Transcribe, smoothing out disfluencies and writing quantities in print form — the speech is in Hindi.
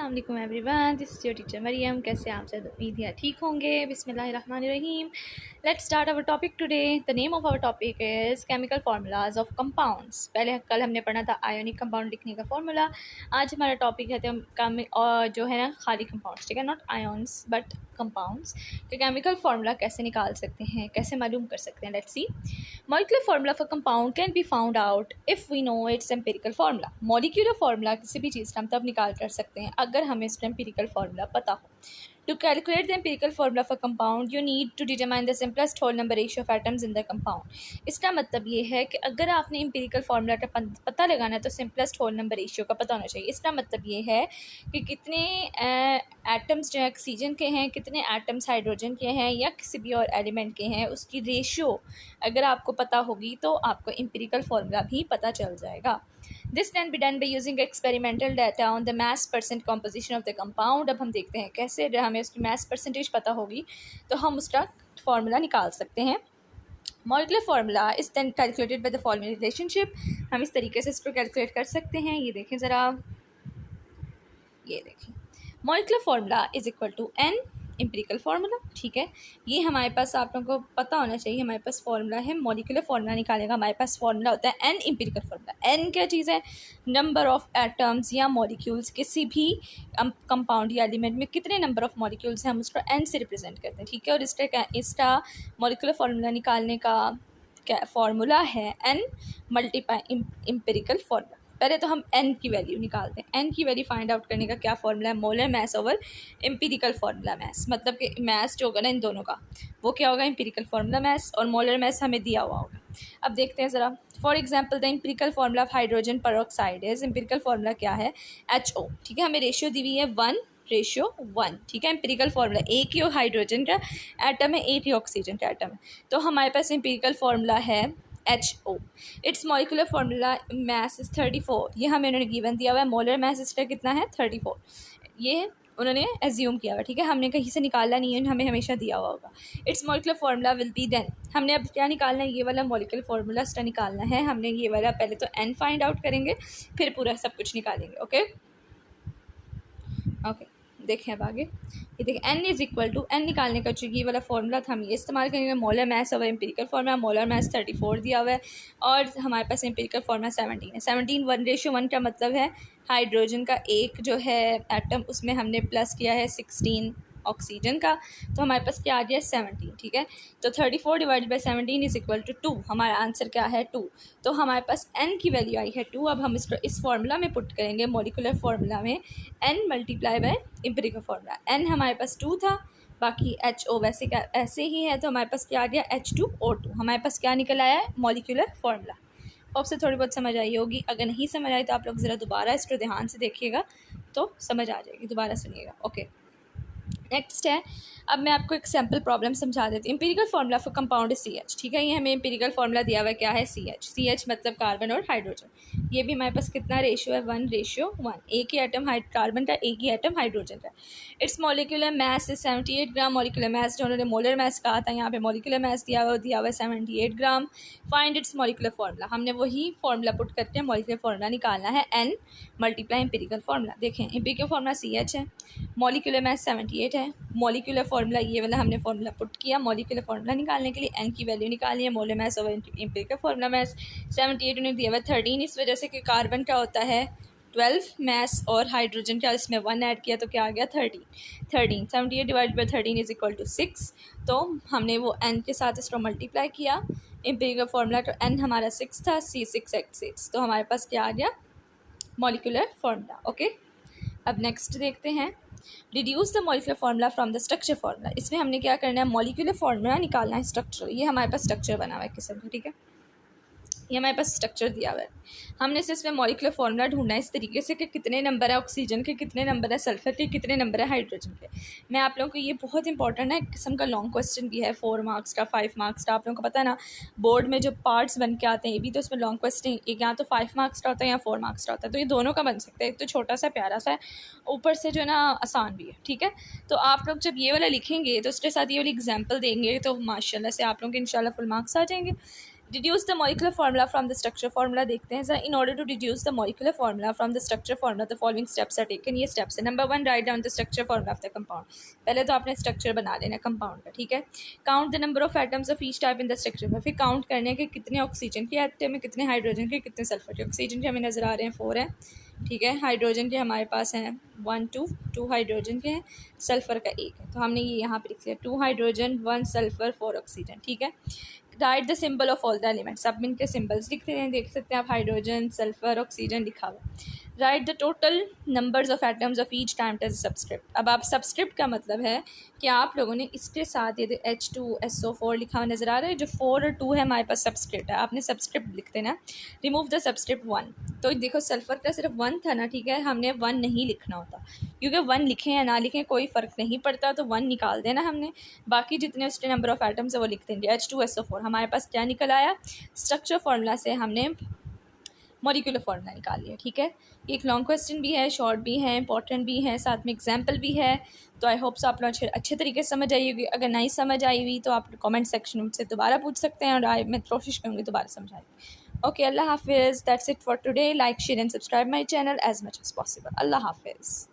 अस्सलाम वालेकुम everyone, this is your teacher Mariam. कैसे आप सब? उम्मीद है ठीक होंगे। बिस्मिल्लाहिर्रहमानिर्रहीम। Let's start our topic today. The name of our topic is chemical formulas of compounds. कल हमने पढ़ा था आयोनिक कंपाउंड लिखने का फार्मूला। आज हमारा टॉपिक है जो है ना खाली कंपाउंड्स, ठीक है, नॉट आयन्स बट कंपाउंड्स के केमिकल फार्मूला कैसे निकाल सकते हैं, कैसे मालूम कर सकते हैं। Let's see. Molecular formula for compound can be found out if we know its empirical formula. Molecular formula किसी भी चीज़ का हम तब निकाल कर सकते हैं अगर हमें इसका एम्पिरिकल फार्मूला पता हो। To calculate the empirical formula for compound, you need to determine the simplest whole number ratio of atoms in the compound. इसका मतलब ये है कि अगर आपने एम्पिरिकल फार्मूला का पता लगाना है तो सिंपलेस्ट होल नंबर रेशियो का पता होना चाहिए। इसका मतलब ये है कि कितने एटम्स जो है ऑक्सीजन के हैं, कितने एटम्स हाइड्रोजन के हैं या किसी भी और एलिमेंट के हैं, उसकी रेशियो अगर आपको पता होगी तो आपको एम्पिरिकल फार्मूला भी पता चल जाएगा। This can be done by using experimental data on the mass percent composition of the compound. अब हम देखते हैं कैसे हमें उसकी mass percentage पता होगी तो हम उसका फार्मूला निकाल सकते हैं। Molecular formula is then calculated by the following relationship. हम इस तरीके से इसको कैलकुलेट कर सकते हैं। ये देखें ज़रा, ये देखें, Molecular formula is equal to n empirical formula, ठीक है। ये हमारे पास आप लोगों को पता होना चाहिए। हमारे पास फार्मूला है, मॉलिक्यूलर फार्मूला निकालेगा हमारे पास फार्मूला होता है एन एम्पिरिकल फार्मूला। एन क्या चीज़ है? नंबर ऑफ एटम्स या मॉलिक्यूल्स, किसी भी कंपाउंड या एलिमेंट में कितने नंबर ऑफ मॉलिक्यूल्स हैं हम उसको एन से रिप्रेजेंट करते हैं, ठीक है। और इसका मॉलिक्यूलर फार्मूला निकालने का क्या फार्मूला है? N multiply empirical formula. पहले तो हम n की वैल्यू निकालते हैं। n की वैल्यू फाइंड आउट करने का क्या फॉर्मूला है? Molar mass over empirical formula mass. मतलब कि मास जो होगा ना इन दोनों का, वो क्या होगा? एम्पिरिकल फार्मूला मास, और मोलर मास हमें दिया हुआ होगा। अब देखते हैं ज़रा। For example the empirical formula of hydrogen peroxide is, empirical formula क्या है? HO, ठीक है। हमें रेशियो दी हुई है 1:1, ठीक है। एम्पिरिकल फार्मूला, एक ही हाइड्रोजन का एटम है, एक ही ऑक्सीजन का एटम है, तो हमारे पास एम्पिरिकल फार्मूला है HO। It's molecular formula mass is 34। ये हमें उन्होंने गिवन दिया हुआ है। मोलर मास इसका कितना है? 34। ये उन्होंने एज्यूम किया हुआ, ठीक है। हमने कहीं से निकाला नहीं है, हमें हमेशा दिया हुआ होगा। Its molecular formula will be then, हमने अब क्या निकालना है? ये वाला मॉलिक्यूलर फार्मूला इसका निकालना है हमने। ये वाला पहले तो n फाइंड आउट करेंगे, फिर पूरा सब कुछ निकालेंगे। ओके ओके, देखें अब आगे। ये देखिए n is equal to, n निकालने का जो ये वाला फार्मूला था हम ये इस्तेमाल करेंगे। मोलर मास और एम्पिरिकल फार्मूला, मोलर मास 34 दिया हुआ है और हमारे पास एम्पिरिकल फार्मूला 17 है। 17 1:1 का मतलब है हाइड्रोजन का एक जो है एटम, उसमें हमने प्लस किया है 16 ऑक्सीजन का, तो हमारे पास क्या आ गया? 17, ठीक है। तो 34 divided by 17 is equal to 2। हमारा आंसर क्या है? 2। तो हमारे पास n की वैल्यू आई है 2। अब हम इसको इस फार्मूला में पुट करेंगे, मॉलिक्यूलर फार्मूला में n multiply by empirical formula. n हमारे पास 2 था, बाकी HO वैसे क्या ऐसे ही है, तो हमारे पास क्या आ गया? H2O2। हमारे पास क्या निकल आया है? Molecular formula. अब से थोड़ी बहुत समझ आई होगी। अगर नहीं समझ आई तो आप लोग ज़रा दोबारा इसको ध्यान से देखिएगा तो समझ आ जाएगी। दोबारा सुनिएगा। ओके, नेक्स्ट है, अब मैं आपको एक सैम्पल प्रॉब्लम समझा देती हूँ। एम्पिरिकल फार्मूला फॉर कंपाउंड है CH, ठीक है। ये हमें एम्पिरिकल फार्मूला दिया हुआ है, क्या है? CH मतलब कार्बन और हाइड्रोजन। ये भी हमारे पास कितना रेशियो है? 1:1। एक ही एटम कार्बन का, एक ही एटम हाइड्रोजन का। It's molecular mass is 78 gram. Molecular mass जो उन्होंने मोलर मास कहा था, यहाँ पे मॉलिक्यूलर मास दिया हुआ है 78 gram. Find its molecular formula. हमने वही फार्मूला पुट करके मॉलिक्यूलर फार्मूला निकालना है, n मल्टीप्लाई एम्पिरिकल फार्मूला। देखें, एम्पिरिकल फार्मूला CH है, मॉलिक्यूलर मास 78 है, मॉलिक्यूलर फार्मूला ये वाला हमने फार्मूला पुट किया। मॉलिक्यूलर फार्मूला निकालने के लिए n की वैल्यू निकालनी है। मोलर मास और एम्पिरिकल फार्मूला मास 78 उन्हें दिया हुआ 13, इस वजह से कि कार्बन का होता है 12 मास और हाइड्रोजन का इसमें 1 ऐड किया तो क्या आ गया? 13। 78 divide by 13 is equal to 6। तो हमने वो n के साथ इसको मल्टीप्लाई किया। एम्पिरिकल फार्मूला तो n हमारा 6 था, C6H6, तो हमारे पास क्या आ गया? Molecular formula. ओके, अब नेक्स्ट देखते हैं। Reduce the molecular formula from the structure formula. इसमें हमने क्या करना है? मॉलिक्यूलर फार्मूला निकालना है स्ट्रक्चर। ये हमारे पास स्ट्रक्चर बना हुआ है किस्म का, ठीक है। ये हमारे पास स्ट्रक्चर दिया हुआ है। हमने से इसमें मॉलिक्यूलर फार्मूला ढूंढना है इस तरीके से कि कितने नंबर है ऑक्सीजन के, कितने नंबर है सल्फर के, कितने नंबर है हाइड्रोजन के। मैं आप लोगों को, ये बहुत इंपॉर्टेंट है, किस्म का लॉन्ग क्वेश्चन भी है, 4 मार्क्स का, 5 मार्क्स का। आप लोगों को पता है ना, बोर्ड में जो पार्ट्स बन के आते हैं, ये भी तो इसमें लॉन्ग क्वेश्चन एक या तो 5 मार्क्स का होता है या 4 मार्क्स का होता है। तो ये दोनों का बन सकता है, एक तो छोटा सा प्यारा सा है, ऊपर से जो है ना आसान भी है, ठीक है। तो आप लोग जब ये वाला लिखेंगे तो उसके साथ ये वाली एग्जाम्पल देंगे तो माशाल्लाह से आप लोग के इंशाल्लाह फुल मार्क्स आ जाएंगे। Deduce the molecular formula from the structure formula देखते हैं sir. In order to deduce the molecular formula from the structure formula the following steps are taken. ये स्टेप्स है। Number 1, write down the structure formula of the compound. पहले तो आपने स्ट्रक्चर बना लेना कंपाउंड का, ठीक है। Count the number of atoms of each type in the structure. फिर काउंट करने के कितने ऑक्सीजन के एटम है, कितने हाइड्रोजन के, कितने सल्फर के। ऑक्सीजन के हमें नजर आ रहे हैं 4 हैं, ठीक है। हाइड्रोजन के हमारे पास हैं 1 2 हाइड्रोजन के हैं, सल्फर का 1 है। तो हमने ये यहाँ पे लिख लिया 2 हाइड्रोजन 1 सल्फर 4 ऑक्सीजन, ठीक है। Right the symbol of all the elements. अब इनके सिंबल्स लिखते हैं, देख सकते हैं आप, हाइड्रोजन सल्फर ऑक्सीजन लिखा हुआ। Write the total numbers of atoms of each time as subscript. अब आप सबस्क्रिप्ट का मतलब है कि आप लोगों ने इसके साथ ये H2SO4 लिखा हुआ नजर आ रहा है, जो 4 और 2 है हमारे पास सबस्क्रिप्ट है, आपने सबस्क्रिप्ट लिखते ना। Remove the subscript 1। तो देखो सल्फर का सिर्फ 1 था ना, ठीक है, हमने 1 नहीं लिखना होता, क्योंकि 1 लिखें या ना लिखें कोई फ़र्क नहीं पड़ता, तो 1 निकाल देना हमने। बाकी जितने उसके नंबर ऑफ एटम्स है वो लिख देंगे। H2SO4 हमारे पास क्या निकल आया, स्ट्रक्चर फार्मूला से हमने मॉलिक्यूलर फार्मूला निकाल लिया, ठीक है। ये एक लॉन्ग क्वेश्चन भी है, शॉर्ट भी है, इंपॉर्टेंट भी है, साथ में एग्जाम्पल भी है। तो आई होप सो आप लोग अच्छे तरीके से समझ आई होगी। अगर नहीं समझ आई हुई तो आप कमेंट सेक्शन में मुझसे दोबारा पूछ सकते हैं, और मैं कोशिश करूँगी दोबारा समझाने। ओके, अल्लाह हाफिज़। That's it for today. Like share and subscribe my channel as much as possible. Allah हाफिज़।